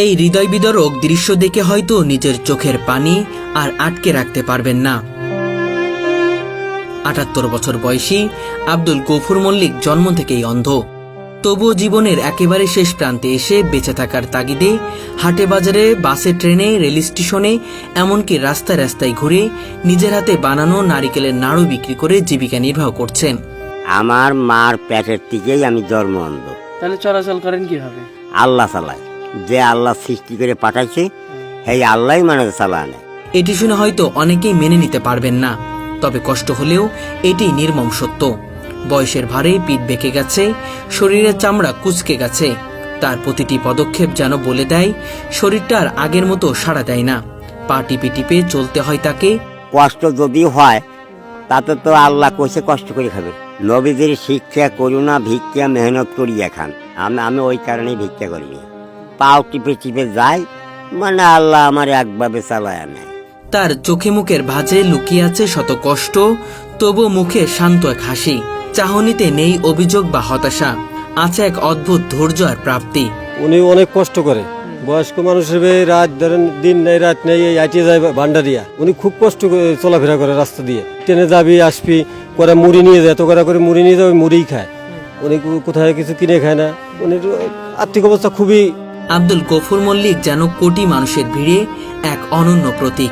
এই হৃদয় বিদারক দৃশ্য দেখে হয়তো নিজের চোখের পানি আর আটকে রাখতে পারবেন না। ৭৮ বছর বয়সী আব্দুল গফুর মল্লিক জন্ম থেকেই অন্ধ। তবুও জীবনের একেবারে শেষ প্রান্তে এসে বেঁচে থাকার তাগিদে হাটে বাজারে, বাসে, ট্রেনে, রেল স্টেশনে, এমনকি রাস্তায় রাস্তায় ঘুরে নিজের হাতে বানানো নারিকেলের নাড়ু বিক্রি করে জীবিকা নির্বাহ করছেন। আমার মার পেটের থেকেই আমি জন্ম অন্ধ। তাহলে চলাচল করেন কিভাবে? আল্লাহ চালায়, যে আল্লাহ সৃষ্টি করে পাঠাইছে সেই আল্লাহ মানে চালায় না। এটি শুনে হয়তো অনেকেই মেনে নিতে পারবেন না, তবে কষ্ট হলেও এটি নির্মম সত্য। বয়সের ভারে পিঠ বেঁকে গেছে, শরীরের চামড়া কুঁচকে গেছে। তার প্রতিটি পদক্ষেপ যেন বলে দেয় শরীরটা আর আগের মতো সাড়া দেয় না। পা টিপে টিপে চলতে হয় তাকে। কষ্ট যদি হয় তাতে তো আল্লাহ কইছে কষ্ট করে খাবে। নবীদের শিক্ষা করুণা, ভিক্ষা মেহনত করিয়া খান। আমি ওই কারণেই ভিক্ষা করি না। পাও টিপে টিপে যাই, মানে আল্লাহ আমার একভাবে চালায় নেয়। তার চোখে মুখের ভাঁজে লুকিয়ে আছে শত কষ্ট, তবু মুখে শান্ত এক হাসি। চাহনিতে নেই অভিযোগ বা হতাশা, আছে এক অদ্ভুত ধৈর্য আর প্রাপ্তি। উনি অনেক কষ্ট করে, বয়স্ক মানুষের রাত ধরেন দিন নেই রাত নেই, এই আইটিয়ে যায় ভান্ডারিয়া। উনি খুব কষ্ট করে চলাফেরা করে রাস্তা দিয়ে। ট্রেনে যাবি আসবি, করে মুড়ি নিয়ে যায়, এত করে মুড়ি নিয়ে যাবে, মুড়িই খায়। উনি কোথায় কিছু কিনে খায় না। উনি আর্থিক অবস্থা খুবই। আব্দুল গফুর মল্লিক যেন কোটি মানুষের ভিড়ে এক অনন্য প্রতীক,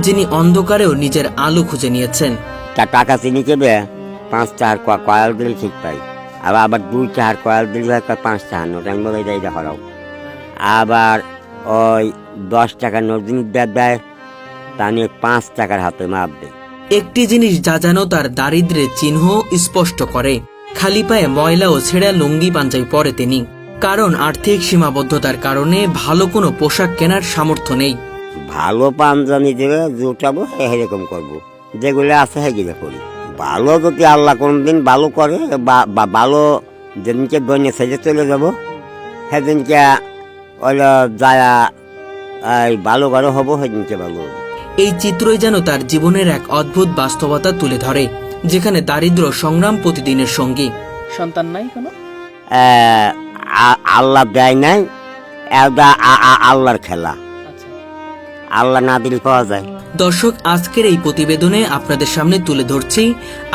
যিনি অন্ধকারেও নিজের আলো খুঁজে নিয়েছেন। টাকা চিনি কেবে 5 টাকার কয়েল দিলে ঠিক পাই, আবার 2 টাকার কয়েল দিলে 5 টাকার নোট। আমি বলে যাই দেখাও। আবার ওই 10 টাকার নোট জিনিস দেয়, তা নিয়ে 5 টাকার হাতে মাপ দেয়। একটি জিনিস যা যেন তার দারিদ্র্যের চিহ্ন স্পষ্ট করে, খালি পায়ে ময়লা ও ছেঁড়া লুঙ্গি পাঞ্জাবি পরে তিনি। কারণ আর্থিক সীমাবদ্ধতার কারণে ভালো কোনো পোশাক কেনার সামর্থ্য নেই। ভালো পাঞ্জাবি দেবে জুটাবো, এরকম করবো, যেগুলো আছে সেগুলো করি। ভালো যদি আল্লাহ কোনদিন ভালো করে বা ভালো যেদিনকে দৈন্য সেজে চলে যাবো, সেদিনকে যায় ভালো ঘরে হবো, সেদিনকে ভালো হবে। এই চিত্রই যেন তার জীবনের এক অদ্ভুত বাস্তবতা তুলে ধরে, যেখানে দারিদ্র্য সংগ্রাম প্রতিদিনের সঙ্গী। সন্তান নাই কোনো? আল্লাহ দেয় নাই, আল্লাহর খেলা। আল্লাহ না দিলে পাওয়া যায়। দর্শক, আজকের এই প্রতিবেদনে আপনাদের সামনে তুলে ধরছি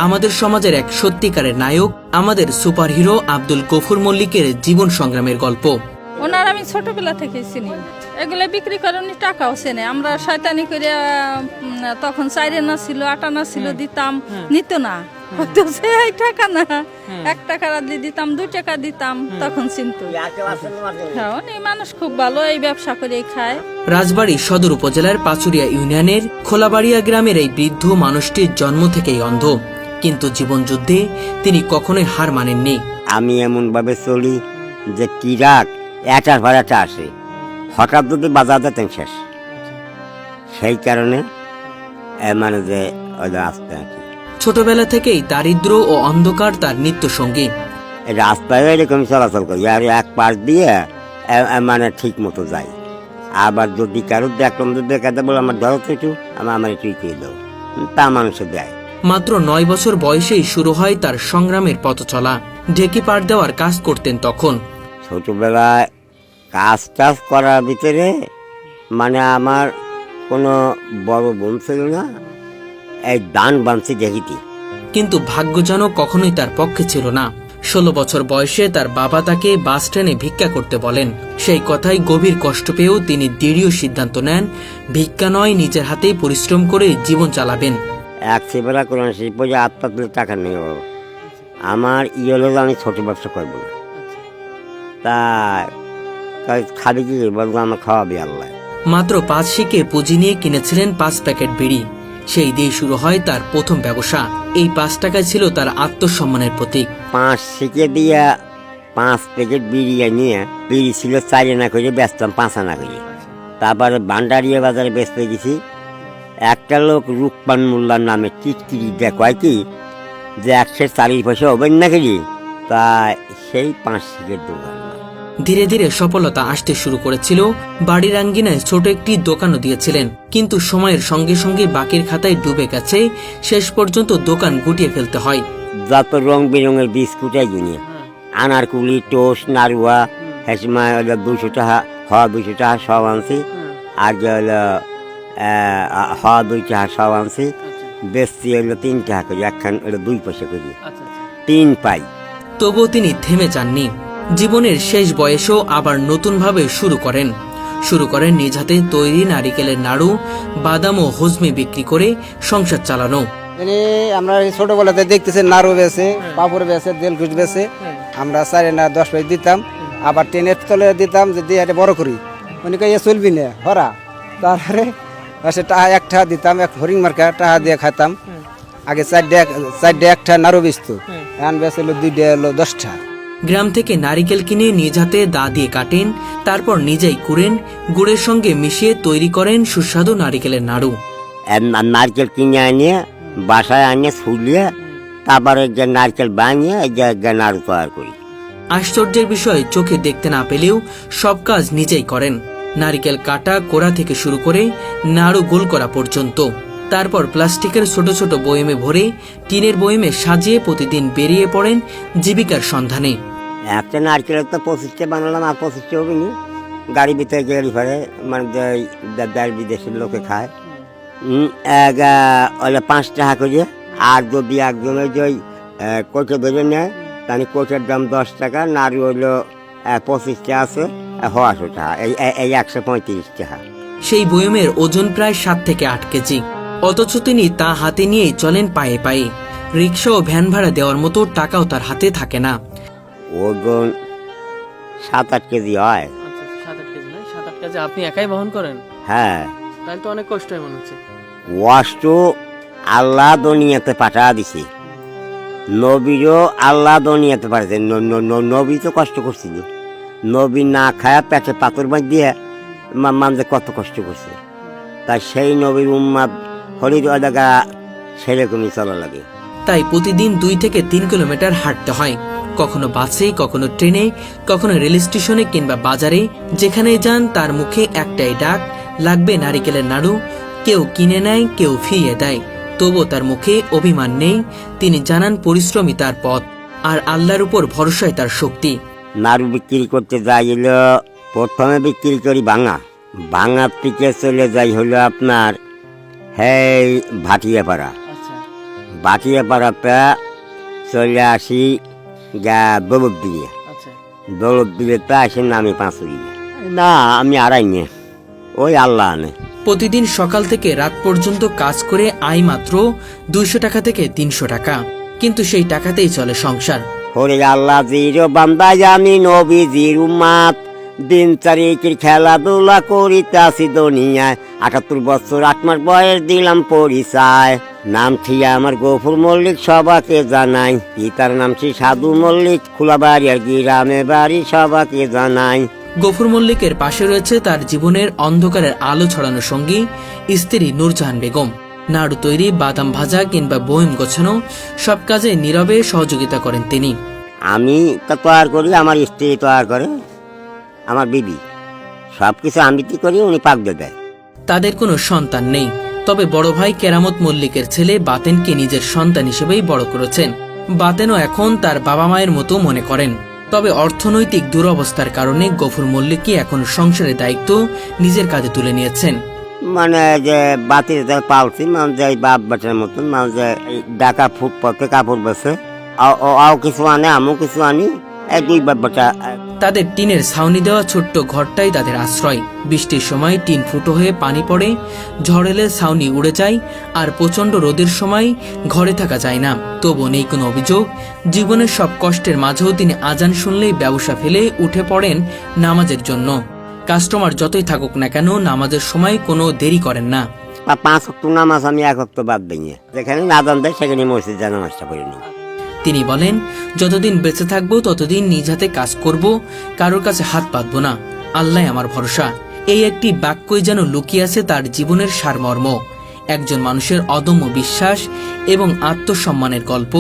আমাদের সমাজের এক সত্যিকারের নায়ক, আমাদের সুপারহিরো আব্দুল গফুর মল্লিকের জীবন সংগ্রামের গল্প। ওনার আমি ছোটবেলা থেকে চিনি, এগুলো বিক্রি করে উনি টাকাও চেনে। আমরা শয়তানি করে তখন 4 আনা ছিল, 8 আনা ছিল, দিতাম, নিত না, টাকা না 1 টাকা দিতাম, 2 টাকা দিতাম, তখন চিনতো। হ্যাঁ, উনি মানুষ খুব ভালো, এই ব্যবসা করে খায়। রাজবাড়ী সদর উপজেলার পাচুরিয়া ইউনিয়নের খোলাবাড়িয়া গ্রামের এই বৃদ্ধ মানুষটির জন্ম থেকেই অন্ধ, কিন্তু জীবনযুদ্ধে তিনি কখনোই হার মানেননি। আমি এমন ভাবে চলি যে ট্রাক এটার ভাড়াটা আসে, হঠাৎ যদি বাজার দিতেন শেষ। সেই কারণে মানে যে রাস্তা আর কি। ছোটবেলা থেকেই দারিদ্র ও অন্ধকার তার নিত্য সঙ্গী। রাস্তায় এরকম চলাচল করি, আর এক পাশ দিয়ে মানে ঠিক মতো যাই। আবার যদি কারোর দেখলাম দেখাতে বলে আমার ধরো তো একটু, আমার একটু ইয়ে দাও, তা মানুষে দেয়। মাত্র 9 বছর বয়সেই শুরু হয় তার সংগ্রামের পথ চলা। ঢেকি পাড় দেওয়ার কাজ করতেন তখন। ছোটবেলায় কাজ টাজ করার ভিতরে মানে আমার কোনো বড় বোন ছিল না, এই দান বানছি দেখিতি। কিন্তু ভাগ্য যেন কখনোই তার পক্ষে ছিল না। 16 বছর বয়সে তার বাবা তাকে বাস স্ট্যান্ডে ভিক্ষা করতে বলেন। সেই কথায় গভীর কষ্ট পেয়েও তিনি দৃঢ় সিদ্ধান্ত নেন, ভিক্ষা নয়, নিজের হাতেই পরিশ্রম করে জীবন চালাবেন। এক সেবেলা কোরআন শরীফ পড়ে আত্মা তুলে টাকা নেই, আমার হলো আমি ছোট ব্যবসা করবো না। তাই খাবি কি বলবো, আমার খাওয়াবি আল্লাহ। মাত্র 5 শিকে পুঁজি নিয়ে কিনেছিলেন 5 প্যাকেট বিড়ি। সেই দিয়ে শুরু হয় তার প্রথম ব্যবসা। এই 5 টাকায় ছিল তার আত্মসম্মানের প্রতীক। 5 শিকে দিয়ে 5 প্যাকেট বিড়ি নিয়ে, বিড়ি ছিল 4 আনা করে, বেচতাম 5 আনা করে। তারপরে ভান্ডারিয়া বাজারে বেচতে গেছি। একটা লোক রূপপান মোল্লার নামে টিটকিরি দেখায় কি যে 140 পয়সা হবেন না করি, তাই সেই 5 শিকের দোকান। ধীরে ধীরে সফলতা আসতে শুরু করেছিল। বাড়ির আঙ্গিনায় ছোট একটি দোকানও দিয়েছিলেন, কিন্তু সময়ের সঙ্গে সঙ্গে বাকির খাতায় ডুবে গেছে। শেষ পর্যন্ত দোকান গুটিয়ে ফেলতে হয়। যত রং বেরঙের বিস্কুট কিনি, আনারকুলি, টোস্ট, নাড়ুয়া, হেসমা 200 টাকা হওয়া 200 টাকা সব আনছি, আর যে হলো হওয়া 2 টাকা সব আনছি, বেশি হলো 3 টাকা করে, একখান হলো 2 পয়সা করে, 3 পাই। তবুও তিনি থেমে যাননি। জীবনের শেষ বয়সেও আবার নতুনভাবে শুরু করেন নিজ হাতে তৈরি নারিকেলের নাড়ু, বাদাম ও হজমি বিক্রি করে সংসার চালানো। আমরা ছোটবেলাতে দেখতেছি নাড়ু বেছে, পাপড় বেছে, দেলকুচ বেছে, আমরা 4 না 10 পয়সা দিতাম, আবার ট্রেনের তলে দিতাম যে দিয়ে বড় করি, উনি কে চলবি না হরা, তারপরে টাকা 1 টাকা দিতাম, এক হরিং মার্কা টাকা দিয়ে খাইতাম। আগে 4 একটা নাড়ু বেচতো, এখন বেছে 2 হলো 10 টাকা। গ্রাম থেকে নারিকেল কিনে নিজ হাতে দা দিয়ে কাটেন, তারপর নিজেই কুড়েন, গুড়ের সঙ্গে মিশিয়ে তৈরি করেন সুস্বাদু নারিকেলের নাড়ু। নারকেল কিনে আনিয়ে বাসায় আনিয়ে ছুলিয়ে তারপরে যে নারকেল বানিয়ে যে নাড়ু তৈরি করি। আশ্চর্যের বিষয়, চোখে দেখতে না পেলেও সব কাজ নিজেই করেন। নারিকেল কাটা, কোড়া থেকে শুরু করে নাড়ু গোল করা পর্যন্ত। তারপর প্লাস্টিকের ছোট ছোট বয়মে ভরে টিনের বয়মে সাজিয়ে প্রতিদিন বেরিয়ে পড়েন জীবিকার সন্ধানে। একটা নারকেলের তো 25টা বানালাম, আর 25টা হবে নি, গাড়ি ভিতরে গাড়ি ফেরে, মানে দেশ বিদেশের লোকে খায়। 5 টাকা করে, আর যদি একজনের যে কোচে ধরে নেয় তাহলে কোচের দাম 10 টাকা, নাড়ু হইলো 25টা আছে, 100 টাকা, এই 135 টাকা। সেই বয়মের ওজন প্রায় 7 থেকে 8 কেজি, অথচ তিনি তা হাতে নিয়েই চলেন পায়ে পায়ে। রিক্সা ও ভ্যান ভাড়া দেওয়ার মতো টাকাও তার হাতে থাকে না। ওজন 7-8 কেজি হয়। 7-8 কেজি নয়, 7-8 কেজি আপনি একাই বহন করেন? হ্যাঁ, তাহলে তো অনেক কষ্ট হয় মনে হচ্ছে। ওয়াষ্ট আল্লাহ দুনিয়াতে পাঠা দিছে, নবীরও আল্লাহ দুনিয়াতে পাঠাছে। নবী তো কষ্ট করছিল, নবী না খায়া পেটে পাথর বাঁধ দিয়ে মানুষ কত কষ্ট করছে, তাই সেই নবীর উম্মাদ হরিদ জায়গা সেরকমই চলা লাগে। তাই প্রতিদিন 2 থেকে 3 কিলোমিটার হাঁটতে হয়, কখনো বাসে, কখনো ট্রেনে, কখনো রেল স্টেশনে কিংবা বাজারে। যেখানে যান তার মুখে একটাই ডাক, লাগবে নারিকেলের নাড়ু। কেউ কিনে নেয়, কেউ ফিরিয়ে দেয়, তবুও তার মুখে অভিমান নেই। তিনি জানান পরিশ্রমী তার পথ, আর আল্লাহর উপর ভরসায় তার শক্তি। নাড়ু বিক্রি করতে যাইল, প্রথমে বিক্রি করি ভাঙার থেকে চলে যাই হলো আপনার হেই ভাটিয়াপাড়া। ভাটিয়াপাড়াতে চলে আসি দৌলত দিয়ে, দৌলত দিলেতে আসি নামি 5 না, আমি আড়াইনি, ওই আল্লাহ আনে। প্রতিদিন সকাল থেকে রাত পর্যন্ত কাজ করে আয় মাত্র 200 টাকা থেকে 300 টাকা, কিন্তু সেই টাকাতেই চলে সংসার। হরে আল্লাহ জিরো বান্দায় আমি নবীজির উম্মাত, দিন তারিখের খেলাধুলা করিতাছি দুনিয়ায়। 78 বছর 8 মাস বয়স দিলাম পরিচয়, নাম ঠিয়া আমার গফুর মল্লিক সবাকে জানাই। পিতার নাম শ্রী সাধু মল্লিক, খোলাবাড়ি আর গ্রামে বাড়ি সবাকে জানাই। গফুর মল্লিকের পাশে রয়েছে তার জীবনের অন্ধকারের আলো ছড়ানো সঙ্গী স্ত্রী নূরজাহান বেগম। নাড়ু তৈরি, বাদাম ভাজা কিংবা বয়ম গোছানো, সব কাজে নীরবে সহযোগিতা করেন তিনি। আমি তা তৈরি করি, আমার স্ত্রী তৈরি করে, আমার বিবি, সবকিছু আমি কি করি, উনি পাক দিয়ে দেয়। তাদের কোনো সন্তান নেই, তবে বড় ভাই কেরামত মল্লিকের ছেলে বাতেনকে নিজের সন্তান হিসেবেই বড় করেছেন। বাতেনও এখন তার বাবা মায়ের মতো মনে করেন। তবে অর্থনৈতিক দুরবস্থার কারণে গফুর মল্লিকই এখন সংসারের দায়িত্ব নিজের কাঁধে তুলে নিয়েছেন। মানে যে বাতির পালছি, মানে বাপ বাটার মতন, মানে ঢাকা ফুটপাতে কাপড় বেছে, কিছু আনে, আমিও কিছু আনি, 2 বাপ বাটা। তাদের টিনের ছাউনি দেওয়া ছোট্ট ঘরটাই তাদের আশ্রয়। বৃষ্টির সময় টিন ফুটো হয়ে পানি পড়ে, ঝড় এলে ছাউনি উড়ে যায়, আর প্রচন্ড রোদের সময় ঘরে থাকা যায় না। তবুও নেই কোনো অভিযোগ। জীবনের সব কষ্টের মাঝেও তিনি আজান শুনলেই ব্যবসা ফেলে উঠে পড়েন নামাজের জন্য। কাস্টমার যতই থাকুক না কেন, নামাজের সময় কোনো দেরি করেন না। 5 ওয়াক্ত নামাজ আমি 1 ওয়াক্ত বাদ দিই, যেখানে আজান দেয় সেখানে মসজিদে নামাজটা পড়ে নিই। তিনি বলেন, যতদিন বেঁচে থাকবো ততদিন নিজ হাতে কাজ করব, কারোর কাছে হাত পাতবো না, আল্লাহ আমার ভরসা। এই একটি বাক্যই যেন লুকিয়ে আছে তার জীবনের সারমর্ম। একজন মানুষের অদম্য বিশ্বাস এবং আত্মসম্মানের গল্প।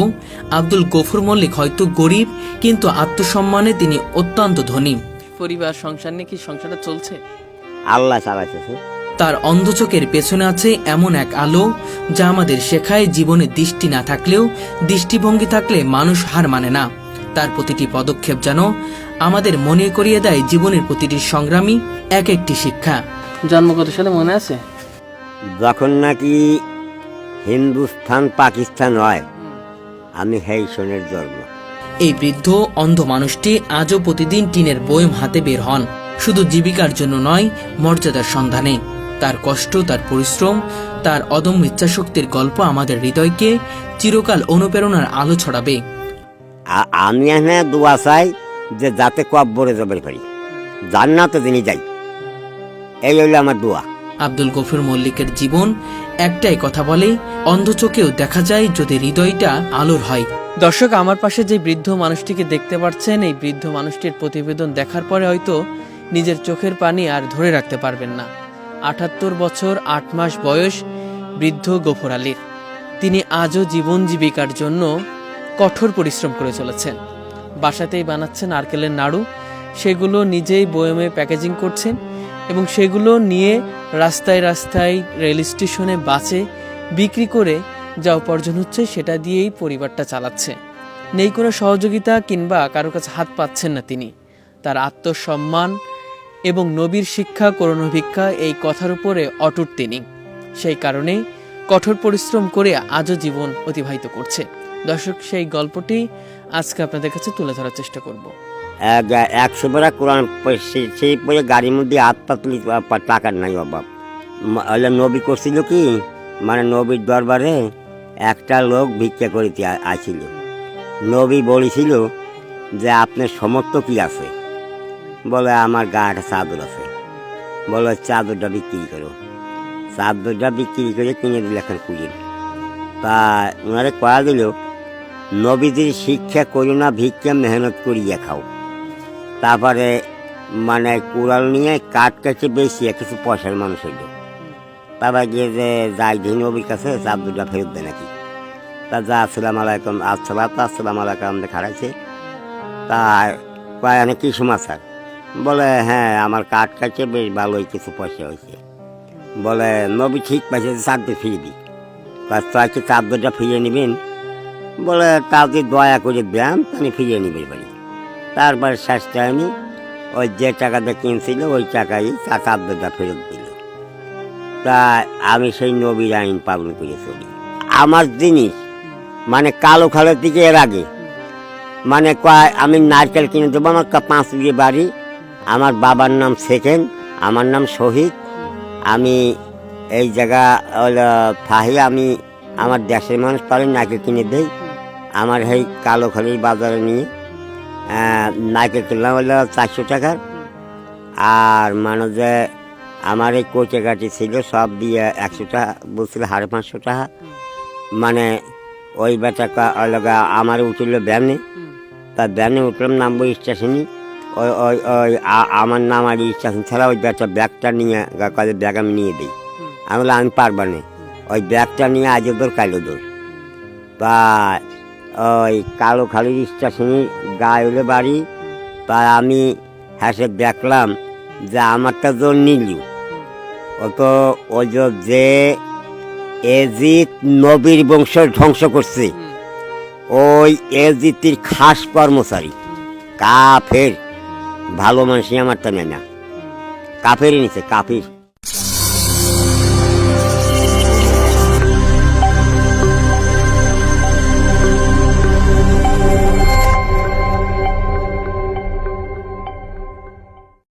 আব্দুল গফুর মল্লিক হয়তো গরিব, কিন্তু আত্মসম্মানে তিনি অত্যন্ত ধনী। পরিবার সংসার নিয়ে কি সংসারটা চলছে? আল্লাহ চালাইতেছে। তার অন্ধচোখের পেছনে আছে এমন এক আলো যা আমাদের শেখায় জীবনে দৃষ্টি না থাকলেও দৃষ্টিভঙ্গি থাকলে মানুষ হার মানে না। তার প্রতিটি পদক্ষেপ যেন আমাদের মনে করিয়ে দেয় জীবনের প্রতিটি সংগ্রামী এক একটি শিক্ষা। জন্ম কত সালে মনে আছে? যখন নাকি হিন্দুস্তান পাকিস্তান হয়, আমি সেই সনের জন্ম। এই বৃদ্ধ অন্ধ মানুষটি আজও প্রতিদিন টিনের বয়ম হাতে বের হন, শুধু জীবিকার জন্য নয়, মর্যাদার সন্ধানে। তার কষ্ট, তার পরিশ্রম, তার অদম্য ইচ্ছাশক্তির গল্প আমাদের হৃদয়কে চিরকাল অনুপ্রেরণার আলো ছড়াবে। আমি এখানে দোয়া চাই যে যাতে কব্বরে যাবার পারি, জান্নাতে যিনি যাই, এই হইলো আমার দোয়া। আব্দুল গফুর মল্লিকের জীবন একটাই কথা বলে, অন্ধ চোখেও দেখা যায় যদি হৃদয়টা আলোর হয়। দর্শক, আমার পাশে যে বৃদ্ধ মানুষটিকে দেখতে পাচ্ছেন, এই বৃদ্ধ মানুষটির প্রতিবেদন দেখার পরে হয়তো নিজের চোখের পানি আর ধরে রাখতে পারবেন না। ৭৮ বছর ৮ মাস বয়স বৃদ্ধ গফুর আলীর। তিনি আজও জীবন জীবিকার জন্য কঠোর পরিশ্রম করে চলেছেন। বাসাতেই বানাচ্ছেন নারকেলের নাড়ু, সেগুলো নিজেই বয়মে প্যাকেজিং করছেন এবং সেগুলো নিয়ে রাস্তায় রাস্তায়, রেল স্টেশনে, বাসে বিক্রি করে যা উপার্জন হচ্ছে সেটা দিয়েই পরিবারটা চালাচ্ছে। নেই কোনো সহযোগিতা কিংবা কারো কাছে হাত পাচ্ছেন না তিনি। তার আত্মসম্মান এবং নবীর শিক্ষা করোনা ভিক্ষা, এই কথার উপরে অটুট তিনি। সেই কারণে কঠোর পরিশ্রম করে আজও জীবন অতিবাহিত করছে। দর্শক, সেই গল্পটি আজকে আপনাদের কাছে তুলে ধরার চেষ্টা করব। 100 বার কোরআন সেই পরে গাড়ির মধ্যে হাত পাতলি, টাকার নাই অভাব। নবী করছিল কি, মানে নবীর দরবারে একটা লোক ভিক্ষা করিতে আসিল। নবী বলেছিল যে আপনার সমর্থ কি আছে? বলে আমার গায়ে চাদর আছে। বলে চাদরটা বিক্রি করো। চাদরটা বিক্রি করে কিনে দিল এখন কুড়িয়ে। তা ওনারে কয়া দিল, নবীদের শিক্ষা করি না, ভিক্ষা মেহনত করিয়া খাও। তারপরে মানে কুড়াল নিয়ে কাঠ কাছে বেশি কিছু পয়সার মানুষ হইল। তারপর গিয়ে যে যাই দিন নবীর কাছে চাদরটা ফেরত দেয় নাকি। তা যা আসসালাম আলাইকুম, আসসালাম আলাইকুম আমাদের খারাইছে। তা কয় অনেক কি সমাচার? বলে হ্যাঁ, আমার কাঠ কাছে বেশ ভালোই কিছু পয়সা হয়েছে। বলে নবী ঠিক পাইছে, চাদর ফিরিয়ে দিই। তাই কি চাদরটা ফিরিয়ে নেবেন? বলে তাকে দয়া করে দেন, আমি ফিরিয়ে নিবে পারি। তারপর শেষ টাইমে ওই যে টাকাটা কিনছিল ওই টাকাই চাদরটা ফেরত দিল। তা আমি সেই নবীর আইন পালন করে চলি। আমার জিনিস মানে কালো খালের দিকে এর আগে মানে কয় আমি নারকেল কিনে দেবো। আমার 5 বিঘে বাড়ি, আমার বাবার নাম সেকেন্ড, আমার নাম শহীদ। আমি এই জায়গা থাহি, আমি আমার দেশের মানুষ পারে নারকেল কিনে দেই। আমার এই কালোখালির বাজারে নিয়ে নারকেল কিনলাম হলো 400 টাকার। আর মানে যে আমার এই কোচে কাটি ছিল সব দিয়ে 100 টাকা বলছিল, 550 টাকা। মানে ওই বেটাকা আমার উঠল ব্যানে। তা ব্যানে উঠলাম, নামবো স্টেশনে। ওই ওই ওই আমার নাম আর স্টেশন ছাড়া ওই বেটা ব্যাগটা নিয়ে কাজে ব্যাগ আমি নিয়ে দিই। আমি বললাম আমি পারবা না, ওই ব্যাগটা নিয়ে আজও দৌড় কালো দৌড়। তা ওই কালোখালির স্টেশনে গায়ে হলে বাড়ি। তা আমি হেসে দেখলাম যে আমারটা জোর নিল। ও তো ওই যে এজিদ নবীর বংশ ধ্বংস করছে, ওই এজিদের খাস কর্মচারী কাফের। ভালো মানুষই আমারটা নেয় না, কাফেরই নিছে, কাফির।